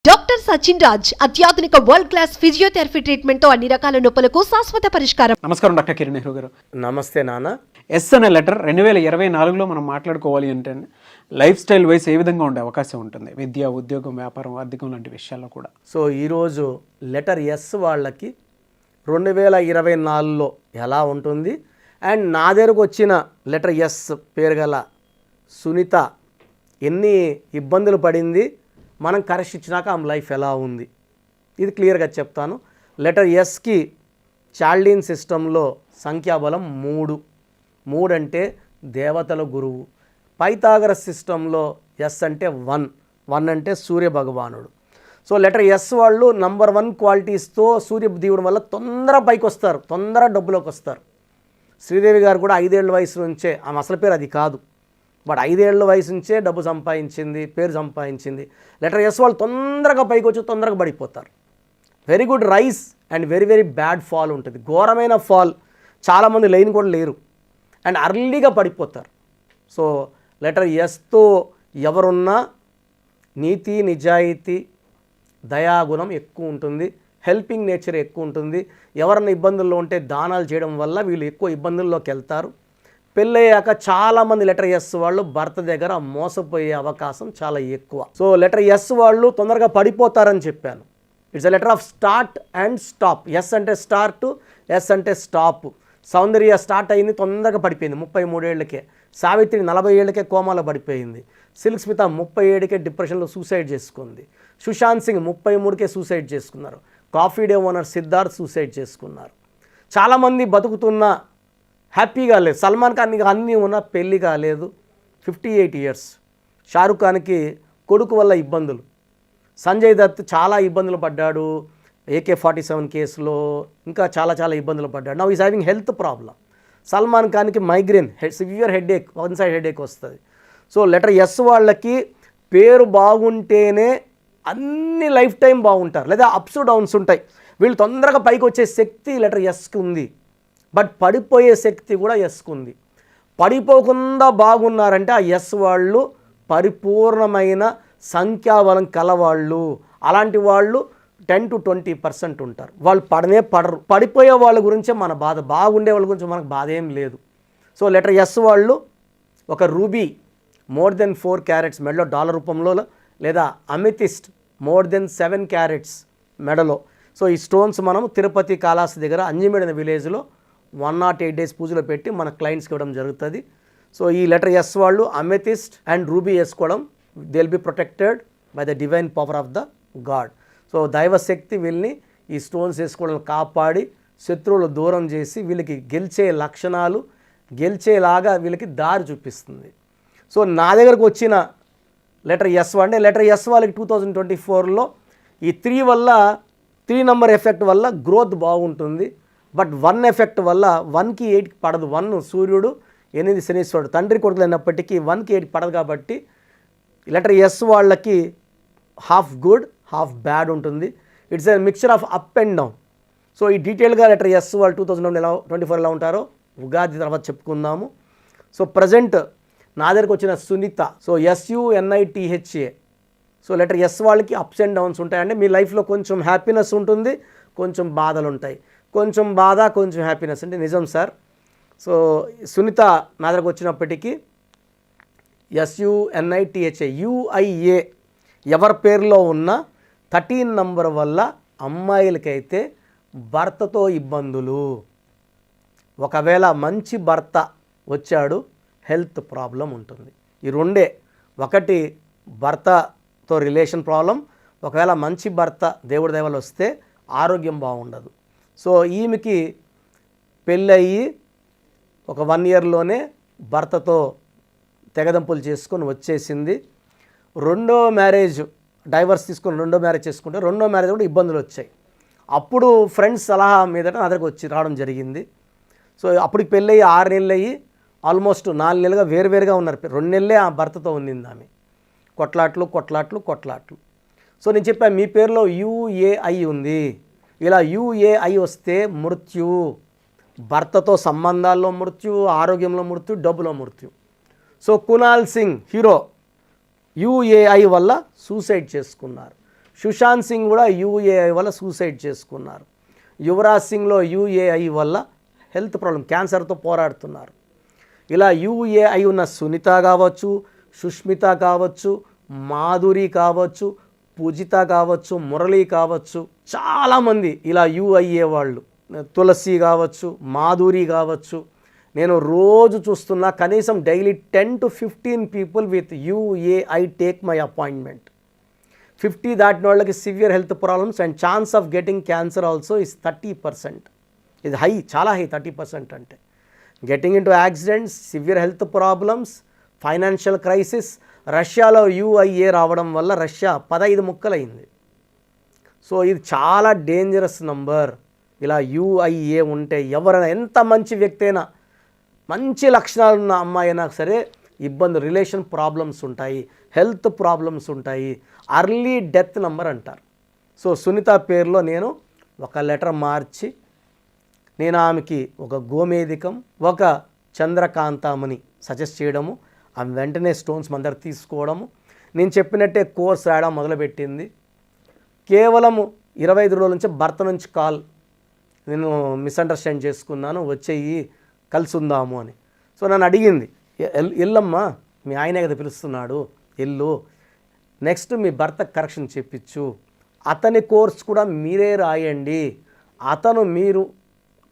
Doctor Sachin Raj అత్యాధునిక world class physiotherapy treatment తో అన్ని రకాల నొప్పులకు శాశ్వత పరిష్కారం. నమస్కారం డాక్టర్ కిరణ్ నెహ్రూ గారు. నమస్తే నాన్న. ఎస్ అనే లెటర్ 2024లో మనం మాట్లాడుకోవాలి అంటే లైఫ్ స్టైల్ వైస్ ఏ విధంగా ఉండే అవకాశం ఉంటుంది, విద్య, ఉద్యోగం, వ్యాపారం, ఆర్థికం లాంటి విషయాల్లో కూడా. సో ఈరోజు లెటర్ ఎస్ వాళ్ళకి 2024లో ఎలా ఉంటుంది అండ్ నా దగ్గరకు వచ్చిన లెటర్ ఎస్ పేరు గల సునీత ఎన్ని ఇబ్బందులు పడింది, మనం కరెక్ట్ ఇచ్చినాక ఆమె లైఫ్ ఎలా ఉంది, ఇది క్లియర్గా చెప్తాను. లెటర్ ఎస్కి చాల్డీన్ సిస్టంలో సంఖ్యాబలం 3 అంటే దేవతల గురువు. పైథాగరస్ సిస్టంలో ఎస్ అంటే 1 అంటే సూర్య భగవానుడు. సో లెటర్ ఎస్ వాళ్ళు నంబర్ 1 క్వాలిటీస్తో సూర్య దేవుడి వల్ల తొందర పైకి వస్తారు, తొందర డబ్బులోకి వస్తారు. శ్రీదేవి గారు కూడా 5 ఏళ్ల వయసు నుంచే, ఆమె అసలు పేరు అది కాదు, బట్ 5 ఏళ్ల వయసు నుంచే డబ్బు సంపాదించింది, పేరు సంపాదించింది. లెటర్ ఎస్ వాళ్ళు తొందరగా పైకి వచ్చి తొందరగా పడిపోతారు. Very good rice and very very bad fall ఉంటుంది, ఘోరమైన ఫాల్. చాలామంది లైన్ కూడా లేరు అండ్ అర్లీగా పడిపోతారు. సో లెటర్ ఎస్తో ఎవరున్నా నీతి, నిజాయితీ, దయాగుణం ఎక్కువ ఉంటుంది, హెల్పింగ్ నేచర్ ఎక్కువ ఉంటుంది. ఎవరన్నా ఇబ్బందుల్లో ఉంటే దానాలు చేయడం వల్ల వీళ్ళు ఎక్కువ ఇబ్బందుల్లోకి వెళ్తారు. పెళ్ళయ్యాక చాలామంది లెటర్ ఎస్ వాళ్ళు భర్త దగ్గర మోసపోయే అవకాశం చాలా ఎక్కువ. సో లెటర్ ఎస్ వాళ్ళు తొందరగా పడిపోతారని చెప్పాను. It's a letter of start and stop. S అంటే స్టార్ట్, ఎస్ అంటే స్టాప్. సౌందర్య స్టార్ట్ అయింది, తొందరగా పడిపోయింది 33 ఏళ్ళకే. సావిత్రి 40 ఏళ్ళకే కోమాలో పడిపోయింది. సిల్క్ స్మిత 37కే డిప్రెషన్లో సూసైడ్ చేసుకుంది. సుశాంత్ సింగ్ 33కే సూసైడ్ చేసుకున్నారు. Coffee day owner Siddharth suicide చేసుకున్నారు. చాలామంది బతుకుతున్న హ్యాపీగా లేదు. సల్మాన్ ఖాన్కి అన్నీ ఉన్నా పెళ్ళి కాలేదు, 58 ఇయర్స్. షారుఖ్ ఖాన్కి కొడుకు వల్ల ఇబ్బందులు. సంజయ్ దత్ చాలా ఇబ్బందులు పడ్డాడు, AK-47 కేసులో ఇంకా చాలా ఇబ్బందులు పడ్డాడు. Now is having health problem. Salman ఖాన్కి migraine, severe headache, 1 side headache వస్తుంది. సో లెటర్ ఎస్ వాళ్ళకి పేరు బాగుంటేనే అన్ని లైఫ్ టైం బాగుంటారు, లేదా అప్స్ డౌన్స్ ఉంటాయి. వీళ్ళు తొందరగా పైకి వచ్చే శక్తి లెటర్ ఎస్కి ఉంది, బట్ పడిపోయే శక్తి కూడా ఎస్కు ఉంది. పడిపోకుండా బాగున్నారంటే ఆ ఎస్ వాళ్ళు పరిపూర్ణమైన సంఖ్యాబలం కలవాళ్ళు. అలాంటి వాళ్ళు 10 to 20% ఉంటారు. వాళ్ళు పడరు. పడిపోయే వాళ్ళ గురించే మన బాధ, బాగుండే వాళ్ళ గురించి మనకు బాధ ఏం లేదు. సో లెటర్ ఎస్ వాళ్ళు ఒక రూబీ మోర్ దెన్ 4 క్యారెట్స్ మెడలో డాలర్ రూపంలో, లేదా అమితిస్ట్ మోర్ దెన్ 7 క్యారెట్స్ మెడలో. సో ఈ స్టోన్స్ మనం తిరుపతి కాళహస్తి దగ్గర అంజిమేడ్ విలేజ్లో 108 days పూజలో పెట్టి మన క్లయింట్స్కి ఇవ్వడం జరుగుతుంది. సో ఈ లెటర్ ఎస్ వాళ్ళు అమెథిస్ట్ అండ్ రూబీ వేసుకోవడం, they will be protected by the divine power of the God. So దైవశక్తి వీళ్ళని ఈ స్టోన్స్ వేసుకోవడం కాపాడి శత్రువులు దూరం చేసి వీళ్ళకి గెలిచే లక్షణాలు, గెలిచేలాగా వీళ్ళకి దారి చూపిస్తుంది. సో నా దగ్గరకు వచ్చిన లెటర్ ఎస్ అంటే లెటర్ ఎస్ వాళ్ళకి 2024లో ఈ 3 వల్ల, 3 నెంబర్ ఎఫెక్ట్ వల్ల గ్రోత్ బాగుంటుంది. బట్ 1 ఎఫెక్ట్ వల్ల 1కి 8కి పడదు. 1 సూర్యుడు, 8 శనీశ్వరుడు, తండ్రి కొడుకులు అయినప్పటికీ 1కి 8కి పడదు. కాబట్టి లెటర్ ఎస్ వాళ్ళకి హాఫ్ గుడ్, హాఫ్ బ్యాడ్ ఉంటుంది. It's a mixture of up and down. So ఈ డీటెయిల్గా లెటర్ ఎస్ వాళ్ళు 2024 ఎలా ఉంటారో ఉగాది తర్వాత చెప్పుకుందాము. సో ప్రజెంట్ నా దగ్గరకు వచ్చిన Sunitha, so SUNITHA. So letter S వాళ్ళకి అప్స్ అండ్ డౌన్స్ ఉంటాయండి. మీ లైఫ్లో కొంచెం హ్యాపీనెస్ ఉంటుంది, కొంచెం బాధలు ఉంటాయి. కొంచెం బాధ, కొంచెం హ్యాపీనెస్ అంటే నిజం సార్. సో సునీత నా దగ్గరకు వచ్చినప్పటికీ SUNITHA, UIA ఎవరి పేరులో ఉన్న 13 నంబర్ వల్ల అమ్మాయిలకైతే భర్తతో ఇబ్బందులు. ఒకవేళ మంచి భర్త వచ్చాడు, హెల్త్ ప్రాబ్లం ఉంటుంది. ఈ రెండే, ఒకటి భర్తతో రిలేషన్ ప్రాబ్లం, ఒకవేళ మంచి భర్త దేవుడి దయ వల్ల వస్తే ఆరోగ్యం బాగుండదు. సో ఈమెకి పెళ్ళయి ఒక 1 ఇయర్లోనే భర్తతో తెగదంపులు చేసుకొని వచ్చేసింది. రెండో మ్యారేజ్, డైవర్స్ తీసుకొని రెండో మ్యారేజ్ చేసుకుంటే రెండో మ్యారేజ్ కూడా ఇబ్బందులు వచ్చాయి. అప్పుడు ఫ్రెండ్స్ సలహా మీదట నా దగ్గరకు రావడం జరిగింది. సో అప్పటికి పెళ్ళయి 6 నెలలు అయ్యి ఆల్మోస్ట్ 4 నెలలుగా వేరువేరుగా ఉన్నారు. 2 నెలలే ఆ భర్తతో ఉండింది ఆమె. కొట్లాట్లు. సో నేను చెప్పాను, మీ పేరులో UAI ఉంది. ఇలా UAI వస్తే మృత్యు, భర్తతో సంబంధాల్లో మృత్యు, ఆరోగ్యంలో మృత్యు, డబ్బులో మృత్యు. So Kunal Singh hero UAI వల్ల సూసైడ్ చేసుకున్నారు. సుశాంత్ సింగ్ కూడా యూఏఐ వల్ల సూసైడ్ చేసుకున్నారు. యువరాజ్ సింగ్లో యూఏఐ వల్ల హెల్త్ ప్రాబ్లం క్యాన్సర్తో పోరాడుతున్నారు. ఇలా యూఏఐ ఉన్న సునీత కావచ్చు, సుష్మిత కావచ్చు, మాధురి కావచ్చు, పూజిత కావచ్చు, మురళి కావచ్చు, చాలామంది ఇలా యూఐఏ వాళ్ళు, తులసి కావచ్చు, మాధురి కావచ్చు. నేను రోజు చూస్తున్నా కనీసం daily 10 to 15 people with UAI take my appointment. 50 దాటిన వాళ్ళకి severe health problems and chance of getting cancer also is 30%. ఇది హై, చాలా హై. 30% అంటే getting into accidents, severe health problems, financial crisis. రష్యాలో యూఐఏ రావడం వల్ల రష్యా 15 ముక్కలైంది. సో ఇది చాలా డేంజరస్ నంబర్. ఇలా యూఐఏ ఉంటే ఎవరైనా, ఎంత మంచి వ్యక్తి అయినా, మంచి లక్షణాలు ఉన్న అమ్మాయి అయినా సరే ఇబ్బంది, రిలేషన్ ప్రాబ్లమ్స్ ఉంటాయి, హెల్త్ ప్రాబ్లమ్స్ ఉంటాయి. అర్లీ డెత్ నంబర్ అంటారు. సో సునీత పేరులో నేను ఒక లెటర్ మార్చి నేను ఆమెకి ఒక గోమేధికం, ఒక చంద్రకాంతామని సజెస్ట్ చేయడము, ఆమె వెంటనే స్టోన్స్ మన దగ్గర తీసుకోవడము, నేను చెప్పినట్టే కోర్స్ రాయడం మొదలుపెట్టింది. కేవలము 25 రోజుల నుంచి భర్త నుంచి కాల్, నేను మిస్అండర్స్టాండ్ చేసుకున్నాను, వచ్చేయి కలిసి ఉందాము అని. సో నన్ను అడిగింది, ఎల్లమ్మా మీ ఆయనే కదా పిలుస్తున్నాడు, ఎల్లు, నెక్స్ట్ మీ భర్త కరెక్షన్ చెప్పించు, అతని కోర్స్ కూడా మీరే రాయండి, అతను మీరు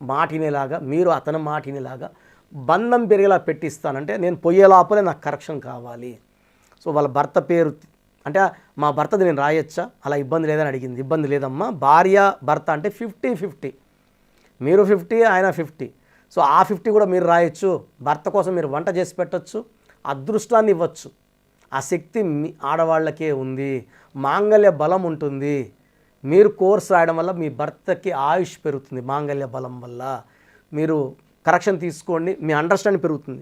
మాటినేలాగా, మీరు అతను మాటినేలాగా బంధం పెరిగేలా పెట్టిస్తానంటే నేను పోయే లోపలే నాకు కరెక్షన్ కావాలి. సో వాళ్ళ భర్త పేరు అంటే మా భర్తది నేను రాయొచ్చా, అలా ఇబ్బంది లేదని అడిగింది. ఇబ్బంది లేదమ్మా, భార్య భర్త అంటే 50-50, మీరు 50 ఆయన 50. సో ఆ 50 కూడా మీరు రాయొచ్చు, భర్త కోసం మీరు వంట చేసి పెట్టచ్చు, అదృష్టాన్ని ఇవ్వచ్చు. ఆ శక్తి మీ ఆడవాళ్ళకే ఉంది, మాంగళ్య బలం ఉంటుంది. మీరు కోర్స్ రాయడం వల్ల మీ భర్తకి ఆయుష్ పెరుగుతుంది, మాంగళ్య బలం వల్ల. మీరు కరెక్షన్ తీసుకోండి, మీ అండర్స్టాండింగ్ పెరుగుతుంది.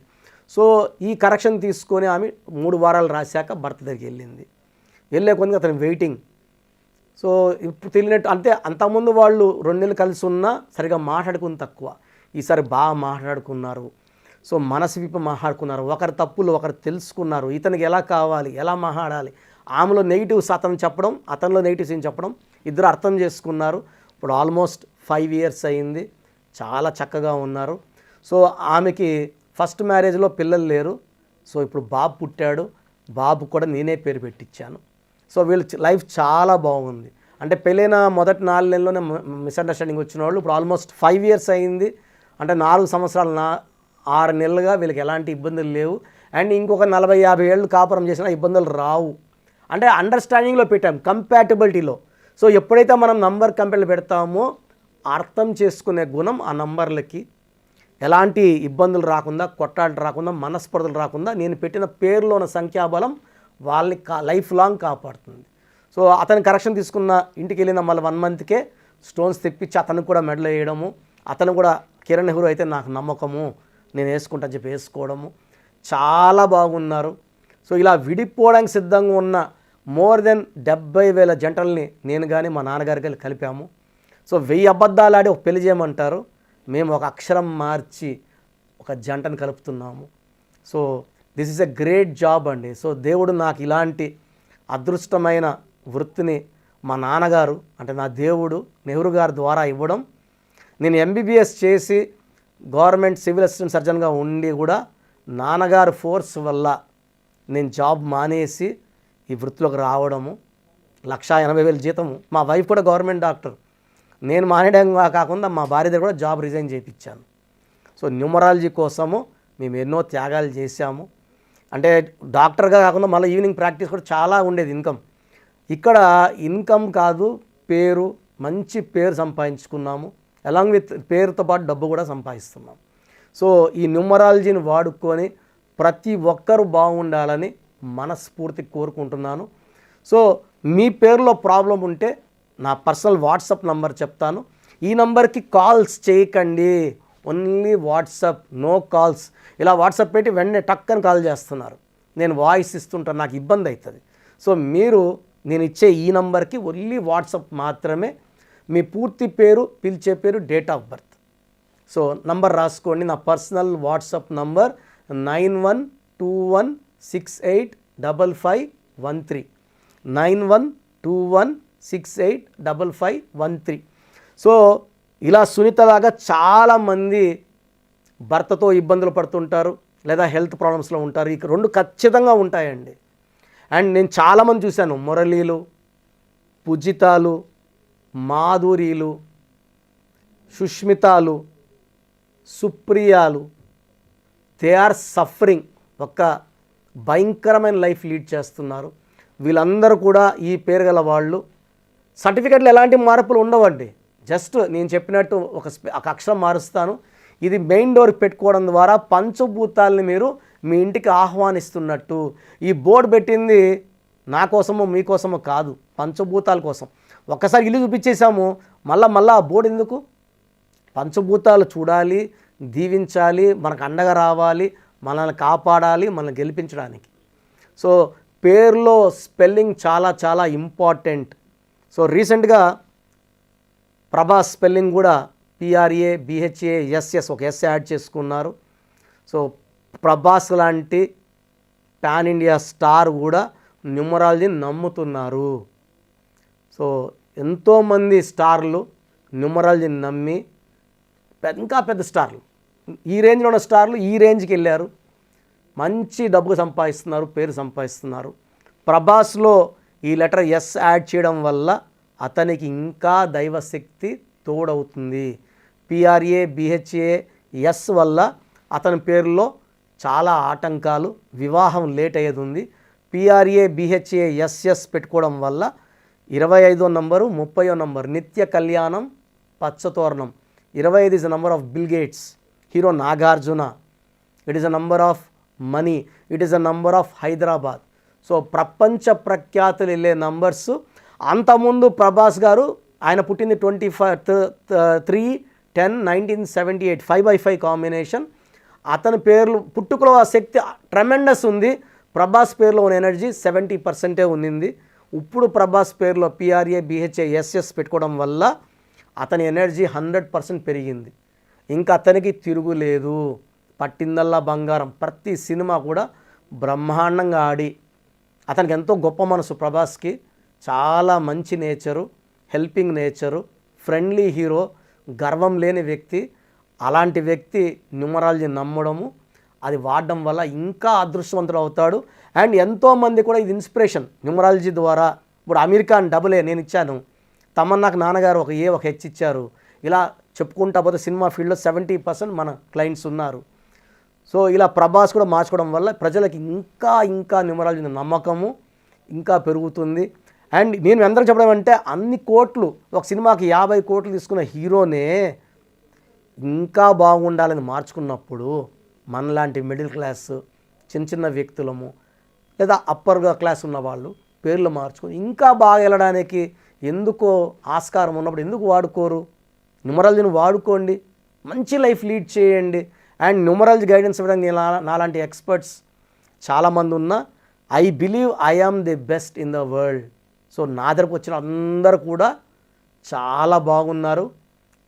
సో ఈ కరెక్షన్ తీసుకొని ఆమె 3 వారాలు రాశాక భర్త దగ్గరికి వెళ్ళింది. వెళ్ళే కొద్దిగా అతను వెయిటింగ్. సో ఇప్పుడు తెలియనట్టు అంటే అంతకుముందు వాళ్ళు 2 నెలలు కలిసి ఉన్నా సరిగా మాట్లాడుకుని తక్కువ, ఈసారి బాగా మాట్లాడుకున్నారు. సో మనసు విప్పి మాట్లాడుకున్నారు, ఒకరి తప్పులు ఒకరు తెలుసుకున్నారు, ఇతనికి ఎలా కావాలి, ఎలా మాట్లాడాలి. ఆమెలో నెగిటివ్స్ అతను చెప్పడం, అతనిలో నెగిటివ్స్ ఏం చెప్పడం, ఇద్దరు అర్థం చేసుకున్నారు. ఇప్పుడు ఆల్మోస్ట్ 5 years అయింది, చాలా చక్కగా ఉన్నారు. సో ఆమెకి ఫస్ట్ మ్యారేజ్లో పిల్లలు లేరు. సో ఇప్పుడు బాబు పుట్టాడు, బాబు కూడా నేనే పేరు పెట్టించాను. సో వీళ్ళ లైఫ్ చాలా బాగుంది. అంటే పెళ్ళైన మొదటి 4 నెలల్లోనే మిస్అండర్స్టాండింగ్ వచ్చిన వాళ్ళు ఇప్పుడు ఆల్మోస్ట్ 5 years అయింది. అంటే 4 సంవత్సరాలు 6 నెలలుగా వీళ్ళకి ఎలాంటి ఇబ్బందులు లేవు. అండ్ ఇంకొక 40-50 ఏళ్ళు కాపురం చేసినా ఇబ్బందులు రావు. అంటే అండర్స్టాండింగ్లో పెట్టాం, కంపాటబిలిటీలో. సో ఎప్పుడైతే మనం నంబర్ కంపెనీలు పెడతామో అర్థం చేసుకునే గుణం ఆ నంబర్లకి, ఎలాంటి ఇబ్బందులు రాకుండా, కొట్టాటలు రాకుండా, మనస్పర్ధలు రాకుండా నేను పెట్టిన పేరులో ఉన్న సంఖ్యాబలం వాళ్ళని లైఫ్ లాంగ్ కాపాడుతుంది. సో అతని కరెక్షన్ తీసుకున్న ఇంటికి వెళ్ళిన మళ్ళీ 1 monthకే స్టోన్స్ తెప్పించి అతనికి కూడా మెడల్ వేయడము, అతను కూడా కిరణ్ నెహ్రూ అయితే నాకు నమ్మకము, నేను వేసుకుంటా చెప్పి వేసుకోవడము, చాలా బాగున్నారు. సో ఇలా విడిపోవడానికి సిద్ధంగా ఉన్న మోర్ దెన్ 70,000 జంటల్ని నేను కానీ మా నాన్నగారికి కలిపాము. సో 1000 అబద్ధాలు ఆడి ఒక పెళ్లి చేయమంటారు, మేము ఒక అక్షరం మార్చి ఒక జంటను కలుపుతున్నాము. So this is a great job అండి. సో దేవుడు నాకు ఇలాంటి అదృష్టమైన వృత్తిని మా నాన్నగారు అంటే నా దేవుడు నెహ్రూ గారి ద్వారా ఇవ్వడం, నేను MBBS చేసి గవర్నమెంట్ సివిల్ అసిస్టెంట్ సర్జన్గా ఉండి కూడా నాన్నగారు ఫోర్స్ వల్ల నేను జాబ్ మానేసి ఈ వృత్తిలోకి రావడము, 1,80,000 జీతము. మా వైఫ్ కూడా గవర్నమెంట్ డాక్టర్, నేను మానేయడం కాకుండా మా భార్య దగ్గర కూడా జాబ్ రిజైన్ చేయించాను. సో న్యూమరాలజీ కోసము మేము ఎన్నో త్యాగాలు చేశాము. అంటే డాక్టర్గా కాకుండా మళ్ళీ ఈవినింగ్ ప్రాక్టీస్ కూడా చాలా ఉండేది ఇన్కమ్. ఇక్కడ ఇన్కమ్ కాదు, పేరు, మంచి పేరు సంపాదించుకున్నాము. అలాంగ్ విత్ పేరుతో పాటు డబ్బు కూడా సంపాదిస్తున్నాం. సో ఈ న్యూమరాలజీని వాడుకొని ప్రతి ఒక్కరూ బాగుండాలని మనస్ఫూర్తి కోరుకుంటున్నాను. సో మీ పేరులో ప్రాబ్లం ఉంటే నా పర్సనల్ వాట్సాప్ నంబర్ చెప్తాను, ఈ నంబర్కి కాల్స్ చేయకండి, ఓన్లీ వాట్సాప్, నో కాల్స్. ఇలా వాట్సాప్ పెట్టి వెంటనే టక్కని కాల్ చేస్తున్నారు, నేను వాయిస్ ఇస్తుంటాను, నాకు ఇబ్బంది అవుతుంది. సో మీరు నేను ఇచ్చే ఈ నంబర్కి ఓన్లీ వాట్సాప్ మాత్రమే, మీ పూర్తి పేరు, పిలిచే పేరు, date of birth. So number రాసుకోండి, నా పర్సనల్ వాట్సాప్ నంబర్ 9121685513 9121 685513. సో ఇలా సునీతలాగా చాలామంది భర్తతో ఇబ్బందులు పడుతుంటారు, లేదా హెల్త్ ప్రాబ్లమ్స్లో ఉంటారు. ఈ రెండు ఖచ్చితంగా ఉంటాయండి. అండ్ నేను చాలామంది చూశాను, మురళీలు, పూజితాలు, మాధురీలు, సుష్మితాలు, సుప్రియాలు, దే ఆర్ సఫరింగ్, ఒక భయంకరమైన లైఫ్ లీడ్ చేస్తున్నారు. వీళ్ళందరూ కూడా ఈ పేరు గల వాళ్ళు. సర్టిఫికెట్లు ఎలాంటి మార్పులు ఉండవండి, జస్ట్ నేను చెప్పినట్టు ఒక అక్షరం మారుస్తాను. ఇది మెయిన్ డోర్కి పెట్టుకోవడం ద్వారా పంచభూతాలని మీరు మీ ఇంటికి ఆహ్వానిస్తున్నట్టు. ఈ బోర్డు పెట్టింది నా కోసమో మీకోసమో కాదు, పంచభూతాల కోసం. ఒక్కసారి ఇల్లు చూపించేసాము, మళ్ళా ఆ బోర్డు ఎందుకు? పంచభూతాలు చూడాలి, దీవించాలి, మనకు అండగా రావాలి, మనల్ని కాపాడాలి, మనల్ని గెలిపించడానికి. సో పేరులో స్పెల్లింగ్ చాలా చాలా ఇంపార్టెంట్. సో రీసెంట్గా ప్రభాస్ స్పెల్లింగ్ కూడా PRABHASS ఒక ఎస్ యాడ్ చేసుకున్నారు. సో ప్రభాస్ లాంటి పాన్ ఇండియా స్టార్ కూడా న్యూమరాలజీని నమ్ముతున్నారు. సో ఎంతోమంది స్టార్లు న్యూమరాలజీని నమ్మి ఇంకా పెద్ద స్టార్లు, ఈ రేంజ్లో ఉన్న స్టార్లు ఈ రేంజ్కి వెళ్ళారు, మంచి డబ్బు సంపాదిస్తున్నారు, పేరు సంపాదిస్తున్నారు. ప్రభాస్లో ఈ లెటర్ ఎస్ యాడ్ చేయడం వల్ల అతనికి ఇంకా దైవశక్తి తోడవుతుంది. PRABHAS వల్ల అతని పేరులో చాలా ఆటంకాలు, వివాహం లేట్ అయ్యేది ఉంది. PRABHASS పెట్టుకోవడం వల్ల 25వ నంబరు, 30వ నంబరు, నిత్య కళ్యాణం, పచ్చతోరణం. 25 is the number of Bill Gates, hero Nagarjuna. It is a number of money. It is a number of Hyderabad. So ప్రపంచ ప్రఖ్యాతులు వెళ్ళే నంబర్స్. అంతకుముందు ప్రభాస్ గారు ఆయన పుట్టింది 23/10/1978, 5/5 కాంబినేషన్. అతని పేర్లు పుట్టుకలో ఆ శక్తి ట్రెమెండస్ ఉంది. ప్రభాస్ పేరులో ఉన్న ఎనర్జీ 70% ఉన్నింది. ఇప్పుడు ప్రభాస్ పేరులో PRABHASS పెట్టుకోవడం వల్ల అతని ఎనర్జీ 100% పెరిగింది. ఇంకా అతనికి తిరుగులేదు, పట్టిందల్లా బంగారం. ప్రతి సినిమా కూడా బ్రహ్మాండంగా ఆడి, అతనికి ఎంతో గొప్ప మనసు. ప్రభాస్కి చాలా మంచి nature, helping nature, friendly hero, గర్వం లేని వ్యక్తి. అలాంటి వ్యక్తి న్యూమరాలజీ నమ్మడము, అది వాడడం వల్ల ఇంకా అదృష్టవంతుడు అవుతాడు. అండ్ ఎంతోమంది కూడా ఇది ఇన్స్పిరేషన్ న్యూమరాలజీ ద్వారా. ఇప్పుడు అమీర్ ఖాన్ AA నేను ఇచ్చాను, తమన్నాకు నాన్నగారు ఒక A ఒక H ఇచ్చారు. ఇలా చెప్పుకుంటా పోతే సినిమా ఫీల్డ్లో 70% మన క్లయింట్స్ ఉన్నారు. సో ఇలా ప్రభాస్ కూడా మార్చుకోవడం వల్ల ప్రజలకి ఇంకా న్యూమరాలజీ నమ్మకము ఇంకా పెరుగుతుంది. అండ్ నేను అందరికి చెప్పడం అంటే, అన్ని కోట్లు, ఒక సినిమాకి 50 కోట్లు తీసుకున్న హీరోనే ఇంకా బాగుండాలని మార్చుకున్నప్పుడు మనలాంటి మిడిల్ క్లాస్ చిన్న వ్యక్తులము, లేదా అప్పర్గా క్లాస్ ఉన్న వాళ్ళు పేర్లు మార్చుకొని ఇంకా బాగా వెళ్ళడానికి ఎందుకో ఆస్కారం ఉన్నప్పుడు ఎందుకు వాడుకోరు? న్యూమరాలజీని వాడుకోండి, మంచి లైఫ్ లీడ్ చేయండి. అండ్ న్యూమరాలజీ గైడెన్స్ ఇవ్వడానికి నాలాంటి ఎక్స్పర్ట్స్ చాలామంది ఉన్నా, I believe I am the best in the world. So నా దగ్గరకు వచ్చిన అందరూ కూడా చాలా బాగున్నారు.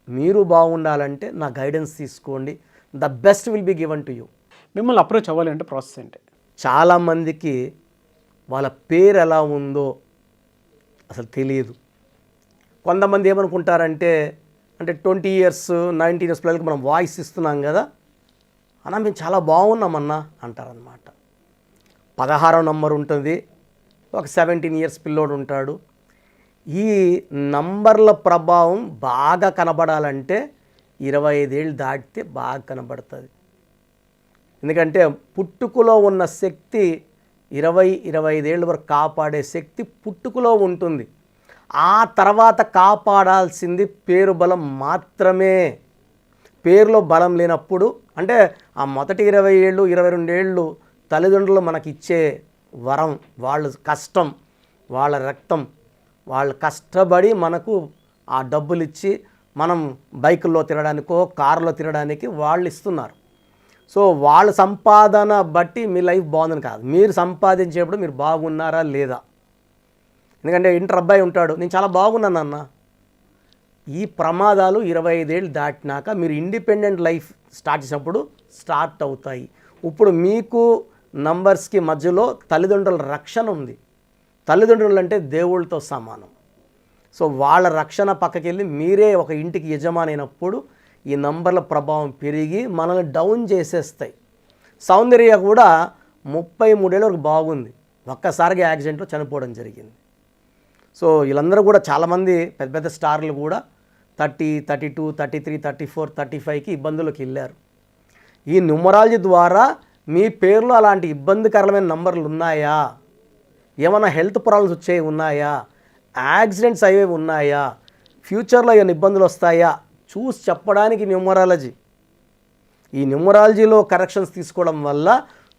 మీరు బాగుండాలంటే నా గైడెన్స్ తీసుకోండి. The best will be given to you. మిమ్మల్ని అప్రోచ్ అవ్వాలంటే ప్రాసెస్ ఏంటి? చాలామందికి వాళ్ళ పేరు ఎలా ఉందో అసలు తెలియదు. కొంతమంది ఏమనుకుంటారంటే, అంటే 20 years 19 years పిల్లలకి మనం వాయిస్ ఇస్తున్నాం కదా అన్న, మేము చాలా బాగున్నామన్నా అంటారనమాట. 16వ నంబర్ ఉంటుంది, ఒక 17 years పిల్లోడు ఉంటాడు. ఈ నంబర్ల ప్రభావం బాగా కనబడాలంటే 25 ఏళ్ళు దాటితే బాగా కనబడుతుంది. ఎందుకంటే పుట్టుకలో ఉన్న శక్తి 20-25 ఏళ్ళ వరకు కాపాడే శక్తి పుట్టుకలో ఉంటుంది. ఆ తర్వాత కాపాడాల్సింది పేరు బలం మాత్రమే. పేరులో బలం లేనప్పుడు, అంటే ఆ మొదటి 20 ఏళ్ళు 22 ఏళ్ళు తల్లిదండ్రులు మనకి ఇచ్చే వరం, వాళ్ళ కష్టం, వాళ్ళ రక్తం, వాళ్ళు కష్టపడి మనకు ఆ డబ్బులు ఇచ్చి మనం బైకుల్లో తిరగడానికో కారులో తిరగడానికి వాళ్ళు ఇస్తున్నారు. సో వాళ్ళ సంపాదన బట్టి మీ లైఫ్ బాగుందని కాదు, మీరు సంపాదించేప్పుడు మీరు బాగున్నారా లేదా. ఎందుకంటే ఇంటర్ అబ్బాయి ఉంటాడు, నేను చాలా బాగున్నాను అన్న. ఈ ప్రమాదాలు 25 ఏళ్ళు దాటినాక మీరు ఇండిపెండెంట్ లైఫ్ స్టార్ట్ చేసినప్పుడు స్టార్ట్ అవుతాయి. ఇప్పుడు మీకు నంబర్స్కి మధ్యలో తల్లిదండ్రుల రక్షణ ఉంది. తల్లిదండ్రులు అంటే దేవుళ్ళతో సమానం. సో వాళ్ళ రక్షణ పక్కకి వెళ్ళి మీరే ఒక ఇంటికి యజమాని అయినప్పుడు ఈ నంబర్ల ప్రభావం పెరిగి మనల్ని డౌన్ చేసేస్తాయి. సౌందర్య కూడా 33 ఏళ్ళ వరకు బాగుంది, ఒక్కసారిగా యాక్సిడెంట్లో చనిపోవడం జరిగింది. సో వీళ్ళందరూ కూడా చాలామంది పెద్ద పెద్ద స్టార్లు కూడా 30, 32, 33, 34, 35కి ఇబ్బందులకు వెళ్ళారు. ఈ న్యూమరాలజీ ద్వారా మీ పేరులో అలాంటి ఇబ్బందికరమైన నంబర్లు ఉన్నాయా, ఏమైనా హెల్త్ ప్రాబ్లమ్స్ వచ్చేవి ఉన్నాయా, యాక్సిడెంట్స్ అయ్యేవి ఉన్నాయా, ఫ్యూచర్లో ఏమైనా ఇబ్బందులు వస్తాయా చూసి చెప్పడానికి న్యూమరాలజీ. ఈ న్యూమరాలజీలో కరెక్షన్స్ తీసుకోవడం వల్ల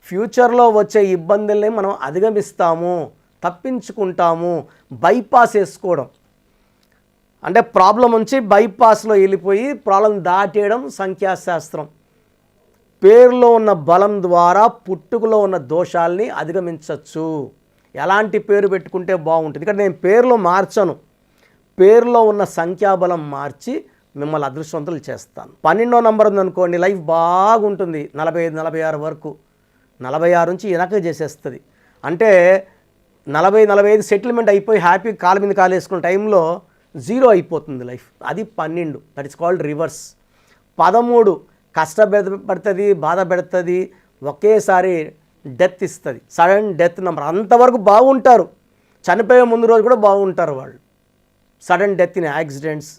ఫ్యూచర్లో వచ్చే ఇబ్బందుల్ని మనం అధిగమిస్తాము, తప్పించుకుంటాము. బైపాస్ వేసుకోవడం అంటే ప్రాబ్లం నుంచి బైపాస్లో వెళ్ళిపోయి ప్రాబ్లం దాటేయడం సంఖ్యాశాస్త్రం. పేరులో ఉన్న బలం ద్వారా పుట్టుకలో ఉన్న దోషాల్ని అధిగమించవచ్చు. ఎలాంటి పేరు పెట్టుకుంటే బాగుంటుంది, ఇక్కడ నేను పేరులో మార్చను, పేరులో ఉన్న సంఖ్యాబలం మార్చి మిమ్మల్ని అదృష్టవంతులు చేస్తాను. 12వ నంబర్ ఉందనుకోండి, లైఫ్ బాగుంటుంది 45, 46 వరకు. 46 నుంచి వెనక చేసేస్తుంది. అంటే 40, 45 సెటిల్మెంట్ అయిపోయి హ్యాపీ కాలు మీద కాలు వేసుకున్న టైంలో 0 అయిపోతుంది లైఫ్. అది 12, దట్ ఇస్ కాల్డ్ రివర్స్. 13 కష్టపడుతుంది, బాధ పెడుతుంది, ఒకేసారి డెత్ ఇస్తుంది, సడన్ డెత్ నెంబర్. అంతవరకు బాగుంటారు, చనిపోయే ముందు రోజు కూడా బాగుంటారు వాళ్ళు. Sudden death in accidents,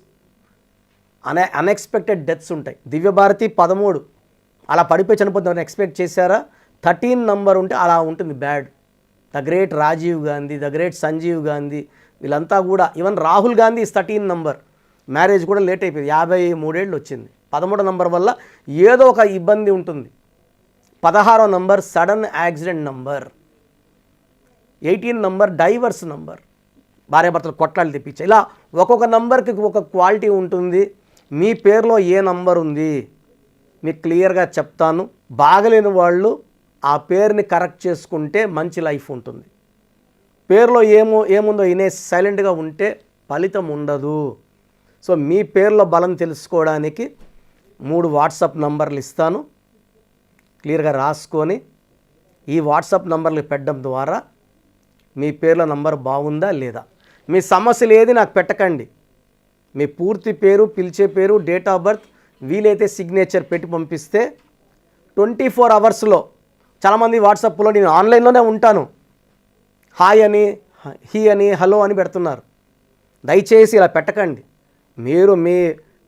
unexpected deaths ఉంటాయి. దివ్యభారతి 13 అలా పడిపోయి చనిపోతుందని ఎక్స్పెక్ట్ చేశారా? 13 నంబర్ ఉంటే అలా ఉంటుంది bad. The great Rajiv Gandhi, the great Sanjeev Gandhi, వీళ్ళంతా కూడా, even Rahul Gandhi is 13 number. Marriage కూడా లేట్ అయిపోయింది, 53 ఏళ్ళు వచ్చింది. 13వ నంబర్ వల్ల ఏదో ఒక ఇబ్బంది ఉంటుంది. 16వ number sudden accident number. 18 number divorce number, భార్యాభర్తలు కొట్లాలు తెప్పించాయి. ఇలా ఒక్కొక్క నంబర్కి ఒక క్వాలిటీ ఉంటుంది. మీ పేరులో ఏ నంబర్ ఉంది మీకు క్లియర్గా చెప్తాను. బాగలేని వాళ్ళు ఆ పేరుని కరెక్ట్ చేసుకుంటే మంచి లైఫ్ ఉంటుంది. పేరులో ఏముందో వినేసి సైలెంట్గా ఉంటే ఫలితం ఉండదు. సో మీ పేరులో బలం తెలుసుకోవడానికి 3 వాట్సాప్ నంబర్లు ఇస్తాను, క్లియర్గా రాసుకొని ఈ వాట్సాప్ నంబర్లు పెట్టడం ద్వారా మీ పేర్లో నంబర్ బాగుందా లేదా. మీ సమస్యలు ఏది నాకు పెట్టకండి, మీ పూర్తి పేరు, పిలిచే పేరు, డేట్ ఆఫ్ బర్త్, వీలైతే సిగ్నేచర్ పెట్టి పంపిస్తే 24 అవర్స్లో. చాలామంది వాట్సాప్లో నేను ఆన్లైన్లోనే ఉంటాను, హాయ్ అని, హీ అని, హలో అని పెడుతున్నారు. దయచేసి ఇలా పెట్టకండి. మీరు మీ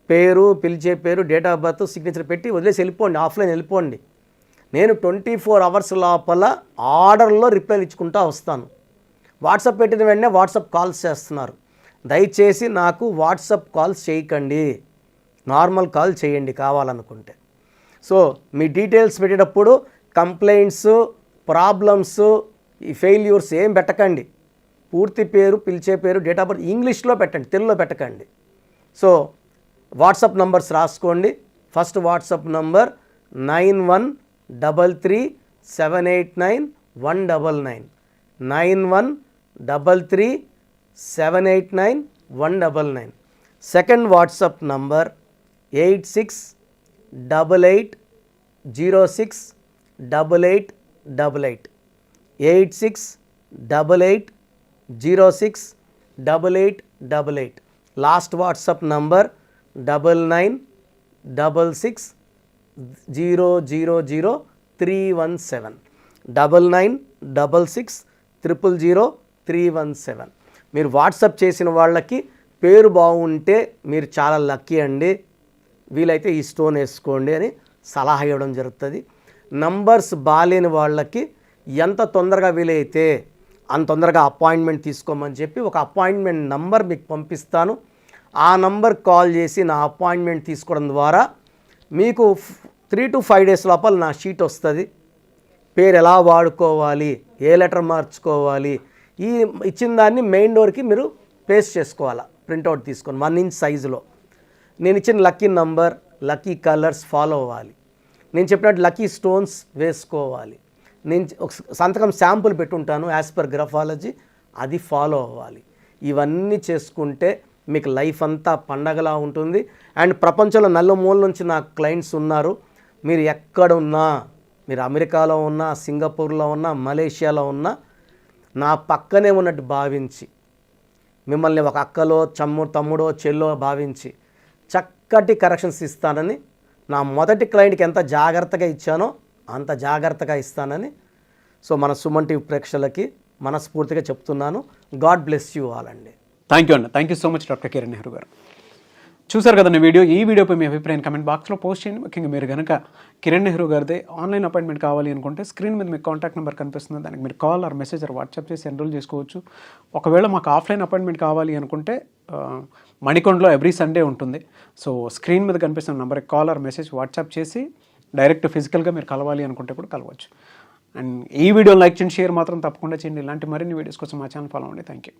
పేరు, పిలిచే పేరు, డేట్ ఆఫ్ బర్త్, సిగ్నేచర్ పెట్టి వదిలేసి వెళ్ళిపోండి, ఆఫ్లైన్ వెళ్ళిపోండి. నేను 24 అవర్స్ లోపల ఆర్డర్లో రిప్లైలు ఇచ్చుకుంటూ వస్తాను. వాట్సాప్ పెట్టిన వెంటనే వాట్సాప్ కాల్స్ చేస్తున్నారు. దయచేసి నాకు వాట్సాప్ కాల్స్ చేయకండి, నార్మల్ కాల్ చేయండి కావాలనుకుంటే. సో మీ డీటెయిల్స్ పెట్టేటప్పుడు కంప్లైంట్స్, ప్రాబ్లమ్స్, ఈ ఫెయిల్యూర్స్ ఏం పెట్టకండి. పూర్తి పేరు, పిలిచే పేరు, డేట్ ఆఫ్ బర్త్ ఇంగ్లీష్లో పెట్టండి, తెలుగులో పెట్టకండి. సో వాట్సాప్ నంబర్స్ రాసుకోండి. First WhatsApp number 9133789199, 9133789199. Second WhatsApp number 8688068888, 8688068888. Last WhatsApp number 9966000317, 9966000317. మీరు వాట్సాప్ చేసిన వాళ్ళకి పేరు బాగుంటే మీరు చాలా లక్కీ అండి, వీలైతే ఈ స్టోన్ వేసుకోండి అని సలహా ఇవ్వడం జరుగుతుంది. నంబర్స్ బాలేని వాళ్ళకి ఎంత తొందరగా వీలైతే అంత తొందరగా అపాయింట్మెంట్ తీసుకోమని చెప్పి ఒక అపాయింట్మెంట్ నంబర్ మీకు పంపిస్తాను. ఆ నంబర్ కాల్ చేసి నా అపాయింట్మెంట్ తీసుకోవడం ద్వారా మీకు 3 to 5 days లోపల నా షీట్ వస్తుంది. పేరు ఎలా వాడుకోవాలి, ఏ లెటర్ మార్చుకోవాలి, ఈ ఇచ్చిన దాన్ని మెయిన్ డోర్కి మీరు పేస్ట్ చేసుకోవాలా, ప్రింట్అవుట్ తీసుకొని 1 inch సైజులో. నేను ఇచ్చిన lucky number, lucky colours follow అవ్వాలి. నేను చెప్పినట్టు లక్కీ స్టోన్స్ వేసుకోవాలి. నేను ఒక సంతకం శాంపుల్ పెట్టుంటాను యాజ్ పర్ గ్రఫాలజీ, అది ఫాలో అవ్వాలి. ఇవన్నీ చేసుకుంటే మీకు లైఫ్ అంతా పండగలా ఉంటుంది. అండ్ ప్రపంచంలో నలుమూల నుంచి నా క్లయింట్స్ ఉన్నారు. మీరు ఎక్కడున్నా, మీరు అమెరికాలో ఉన్నా, సింగపూర్లో ఉన్నా, మలేషియాలో ఉన్నా, నా పక్కనే ఉన్నట్టు భావించి మిమ్మల్ని ఒక అక్కలో తమ్ముడో చెల్లో భావించి చక్కటి కరెక్షన్స్ ఇస్తానని, నా మొదటి క్లయింట్కి ఎంత జాగ్రత్తగా ఇచ్చానో అంత జాగ్రత్తగా ఇస్తానని సో మన సుమన్ టీవీ ప్రేక్షకులకి మనస్ఫూర్తిగా చెప్తున్నాను. గాడ్ బ్లెస్ యూ ఆల్ అండి. థ్యాంక్ యూ అండి. Thank you so much doctor Kiran Nehru గారు. చూసారు కదండి వీడియో. ఈ వీడియోపై మీ అభిప్రాయం కమెంట్ బాక్స్లో పోస్ట్ చేయండి. ముఖ్యంగా మీరు కనుక కిరణ్ నెహ్రూ గారిదే ఆన్లైన్ అపాయింట్మెంట్ కావాలి అనుకుంటే స్క్రీన్ మీద మీకు కాంటాక్ట్ నెంబర్ కనిపిస్తుంది. దానికి మీరు call or message or WhatsApp చేసి ఎన్రోల్ చేసుకోవచ్చు. ఒకవేళ మాకు ఆఫ్లైన్ అపాయింట్మెంట్ కావాలి అనుకుంటే మణికొండలో ఎవ్రీ సండే ఉంటుంది. సో స్క్రీన్ మీద కనిపిస్తున్న నెంబర్కి కాల్ ఆర్ మెసేజ్ వాట్సాప్ చేసి డైరెక్ట్ ఫిజికల్గా మీరు కలవాలి అనుకుంటే కూడా కలవచ్చు. అండ్ ఈ వీడియో లైక్ చేయండి, షేర్ మాత్రం తప్పకుండా చేయండి. ఇలాంటి మరిన్ని వీడియోస్ కోసం మా ఛానల్ ఫాలో అవ్వండి. Thank you.